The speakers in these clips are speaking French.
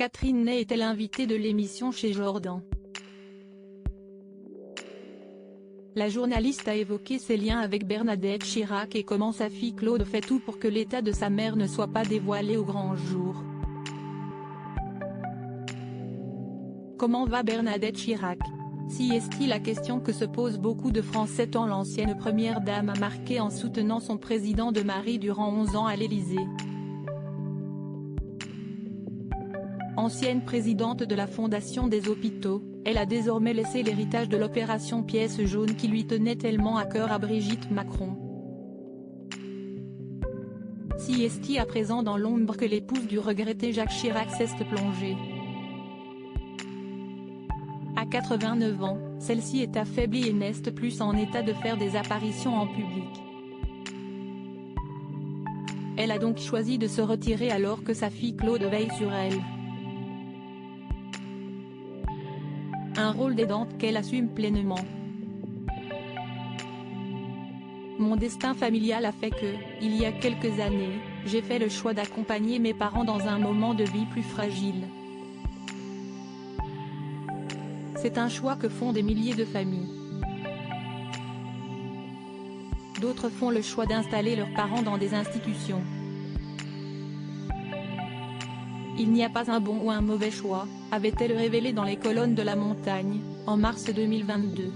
Catherine Ney est-elle invitée de l'émission chez Jordan? La journaliste a évoqué ses liens avec Bernadette Chirac et comment sa fille Claude fait tout pour que l'état de sa mère ne soit pas dévoilé au grand jour. Comment va Bernadette Chirac? Si est-il la question que se posent beaucoup de Français tant l'ancienne première dame a marqué en soutenant son président de mari durant 11 ans à l'Élysée. Ancienne présidente de la Fondation des hôpitaux, elle a désormais laissé l'héritage de l'opération Pièce jaune qui lui tenait tellement à cœur à Brigitte Macron. Si est-il à présent dans l'ombre que l'épouse du regretté Jacques Chirac s'est plongée. À 89 ans, celle-ci est affaiblie et n'est plus en état de faire des apparitions en public. Elle a donc choisi de se retirer alors que sa fille Claude veille sur elle. Un rôle d'aidante qu'elle assume pleinement. Mon destin familial a fait que, il y a quelques années, j'ai fait le choix d'accompagner mes parents dans un moment de vie plus fragile. C'est un choix que font des milliers de familles. D'autres font le choix d'installer leurs parents dans des institutions. Il n'y a pas un bon ou un mauvais choix, avait-elle révélé dans les colonnes de La Montagne, en mars 2022.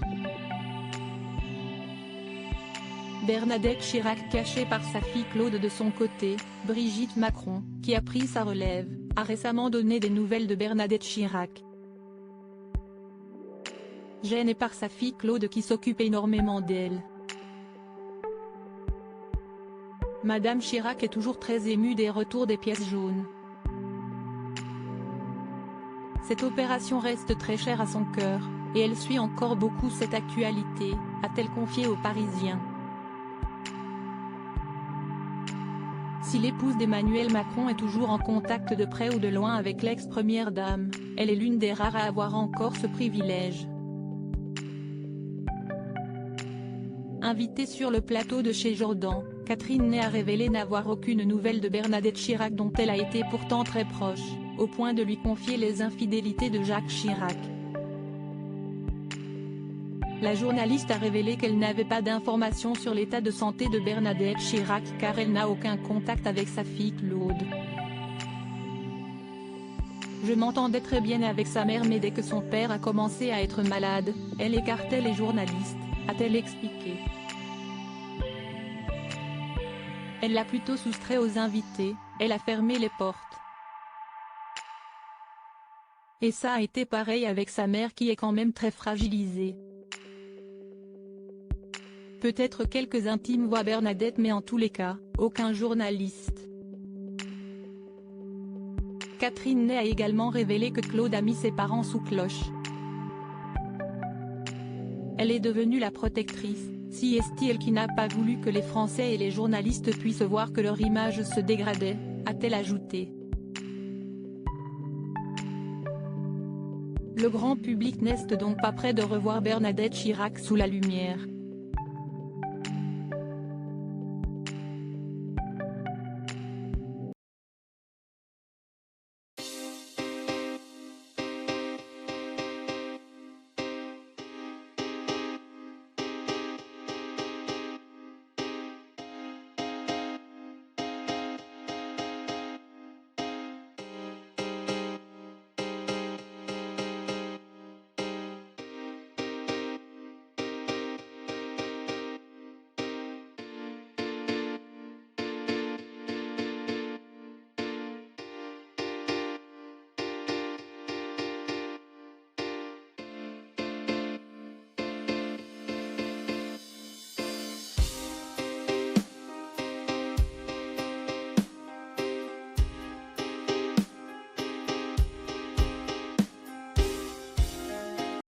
Bernadette Chirac cachée par sa fille Claude de son côté, Brigitte Macron, qui a pris sa relève, a récemment donné des nouvelles de Bernadette Chirac. Gênée par sa fille Claude qui s'occupe énormément d'elle. Madame Chirac est toujours très émue des retours des pièces jaunes. Cette opération reste très chère à son cœur, et elle suit encore beaucoup cette actualité, a-t-elle confié aux Parisiens. Si l'épouse d'Emmanuel Macron est toujours en contact de près ou de loin avec l'ex-première dame, elle est l'une des rares à avoir encore ce privilège. Invitée sur le plateau de chez Jordan, Catherine Ney a révélé n'avoir aucune nouvelle de Bernadette Chirac dont elle a été pourtant très proche, au point de lui confier les infidélités de Jacques Chirac. La journaliste a révélé qu'elle n'avait pas d'informations sur l'état de santé de Bernadette Chirac car elle n'a aucun contact avec sa fille Claude. Je m'entendais très bien avec sa mère mais dès que son père a commencé à être malade, elle écartait les journalistes, a-t-elle expliqué. Elle l'a plutôt soustrait aux invités, elle a fermé les portes. Et ça a été pareil avec sa mère qui est quand même très fragilisée. Peut-être quelques intimes voient Bernadette mais en tous les cas, aucun journaliste. Catherine Ney a également révélé que Claude a mis ses parents sous cloche. Elle est devenue la protectrice, si est-il qui n'a pas voulu que les Français et les journalistes puissent voir que leur image se dégradait, a-t-elle ajouté. Le grand public n'est donc pas prêt de revoir Bernadette Chirac sous la lumière.